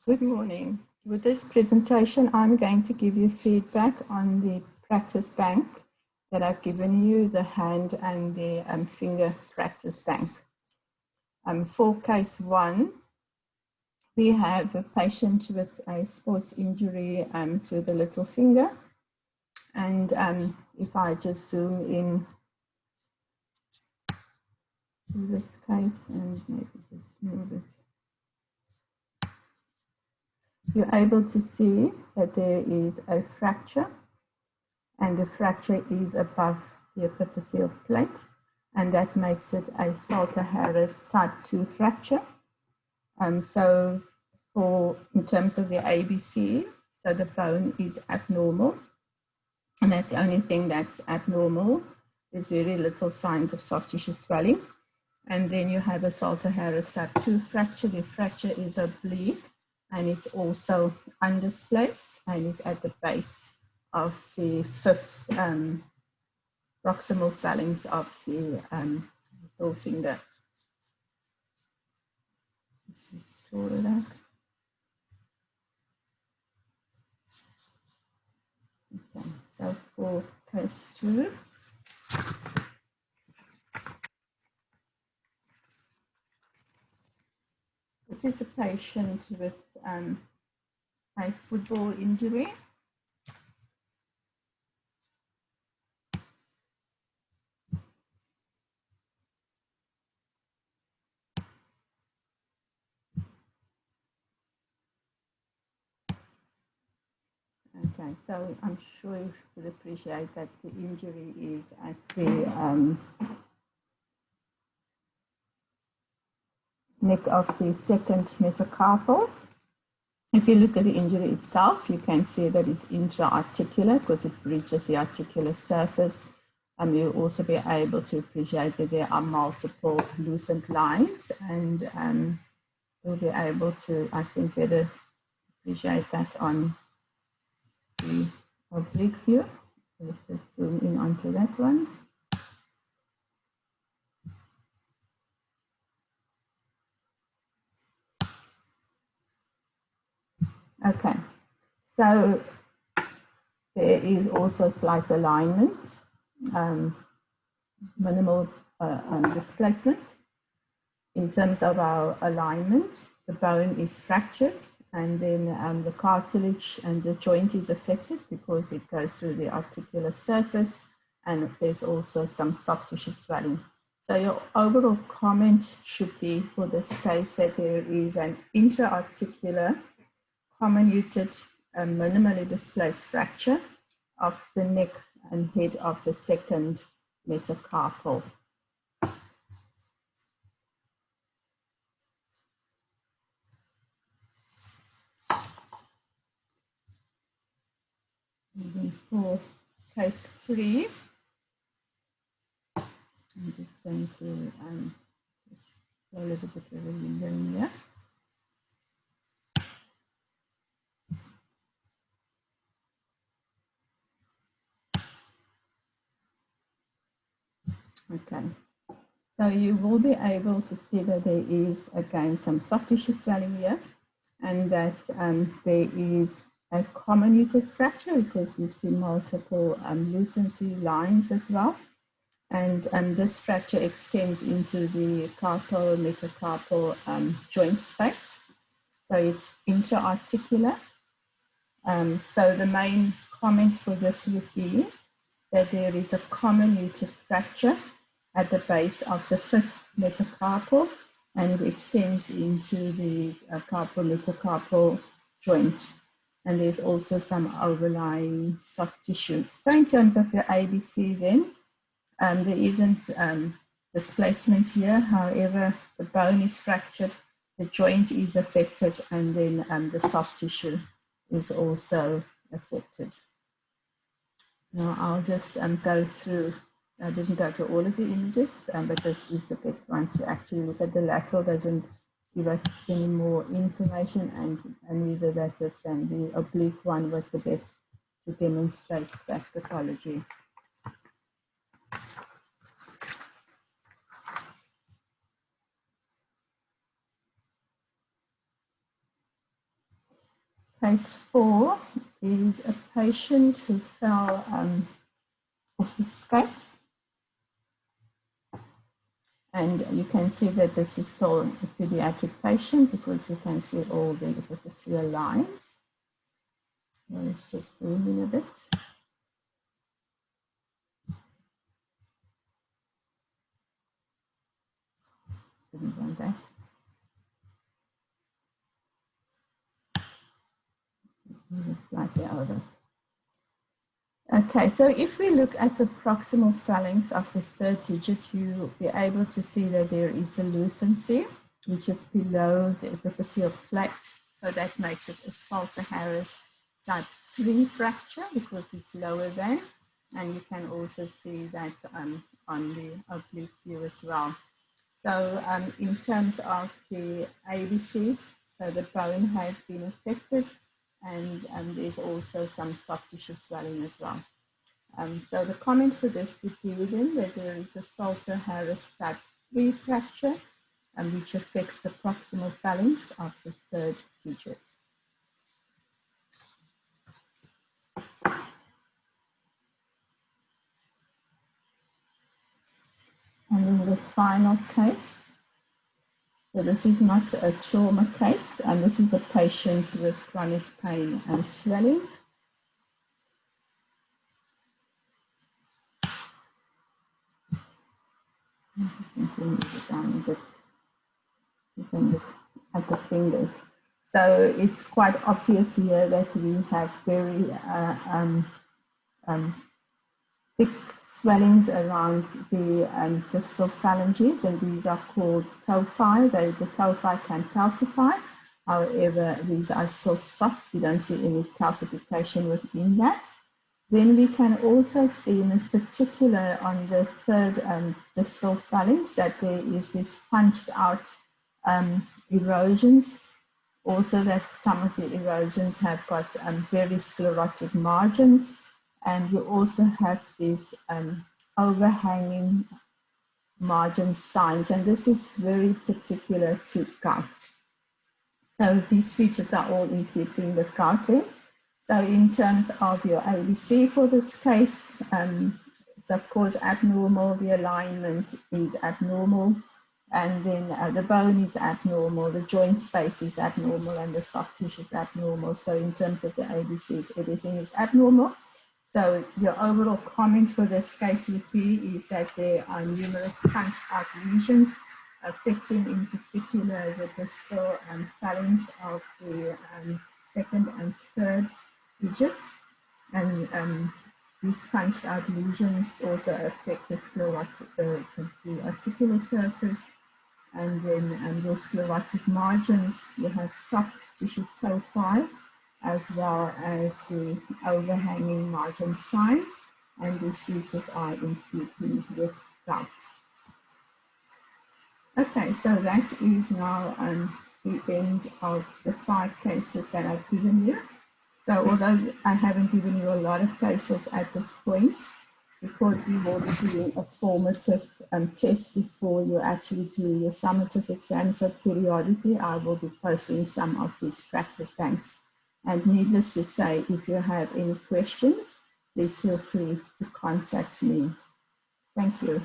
Good morning. With this presentation, I'm going to give you feedback on the practice bank that I've given you, the hand and the finger practice bank. For case 1, we have a patient with a sports injury to the little finger. And if I just zoom in to this case and maybe just move it, you're able to see that there is a fracture, and the fracture is above the epiphyseal plate, and that makes it a Salter-Harris type 2 fracture. So in terms of the ABC, so the bone is abnormal, and that's the only thing that's abnormal. There's very little signs of soft tissue swelling. And then you have a Salter-Harris type 2 fracture. The fracture is oblique, and it's also undisplaced, and is at the base of the 5th proximal phalanx of the little finger. Let's just draw that. Okay, so for case 2, this is a patient with a football injury. Okay, so I'm sure you should appreciate that the injury is at the neck of the second metacarpal. If you look at the injury itself, you can see that it's intra-articular because it breaches the articular surface. And you'll also be able to appreciate that there are multiple lucent lines, and you'll be able to, I think, better appreciate that on the oblique view. Let's just zoom in onto that one. Okay, so there is also slight alignment, minimal displacement. In terms of our alignment, the bone is fractured, and then the cartilage and the joint is affected because it goes through the articular surface, and there's also some soft tissue swelling. So your overall comment should be for this case that there is an intra-articular comminuted minimally displaced fracture of the neck and head of the second metacarpal. And then for case 3, I'm just going to just a little bit of a window in here. Okay, so you will be able to see that there is again some soft tissue swelling here, and that there is a comminuted fracture because we see multiple lucency lines as well. And this fracture extends into the carpal metacarpal joint space. So it's intra-articular. So the main comment for this would be that there is a comminuted fracture at the base of the 5th metacarpal, and it extends into the carpal metacarpal joint. And there's also some overlying soft tissue. So in terms of the ABC then, there isn't displacement here. However, the bone is fractured, the joint is affected, and then the soft tissue is also affected. Now I'll just go through, I didn't go through all of the images, but this is the best one to actually look at. The lateral doesn't give us any more information, and neither does this, and the oblique one was the best to demonstrate that pathology. Case 4 is a patient who fell off his skates. And you can see that this is still a pediatric patient because you can see all the epiphyseal lines. Let's just zoom in a bit. Didn't want that. Slightly over. Okay, so if we look at the proximal phalanx of the third digit, you'll be able to see that there is a lucency, which is below the epiphyseal plate. So that makes it a Salter-Harris type 3 fracture because it's lower than. And you can also see that on the oblique view as well. So in terms of the ABCs, so the bone has been affected, and there's also some soft tissue swelling as well. So the comment for this would be then that there is a Salter-Harris type 3 fracture, which affects the proximal phalanx of the third digit. And then the final case. So this is not a trauma case, and this is a patient with chronic pain and swelling. You can look at the fingers. So it's quite obvious here that we have very thick swellings around the distal phalanges, and these are called tophi. The tophi can calcify. However, these are still soft. We don't see any calcification within that. Then we can also see in this particular on the third distal phalanx that there is this punched out erosions. Also that some of the erosions have got very sclerotic margins. And you also have these overhanging margin signs, and this is very particular to gout. So these features are all in keeping with gout. So in terms of your ABC for this case, it's of course abnormal, the alignment is abnormal, and then the bone is abnormal, the joint space is abnormal, and the soft tissue is abnormal. So in terms of the ABCs, everything is abnormal. So your overall comment for this case would be is that there are numerous punched out lesions affecting in particular the distal phalanx of the second and third digits. And these punched out lesions also affect the sclerotic, the articular surface. And then your sclerotic margins, you have soft tissue tophi, as well as the overhanging margin signs, and these features are in keeping with gout. Okay, so that is now the end of the 5 cases that I've given you. So although I haven't given you a lot of cases at this point, because we will be doing a formative test before you actually do your summative exam, so periodically I will be posting some of these practice banks. And needless to say, if you have any questions, please feel free to contact me. Thank you.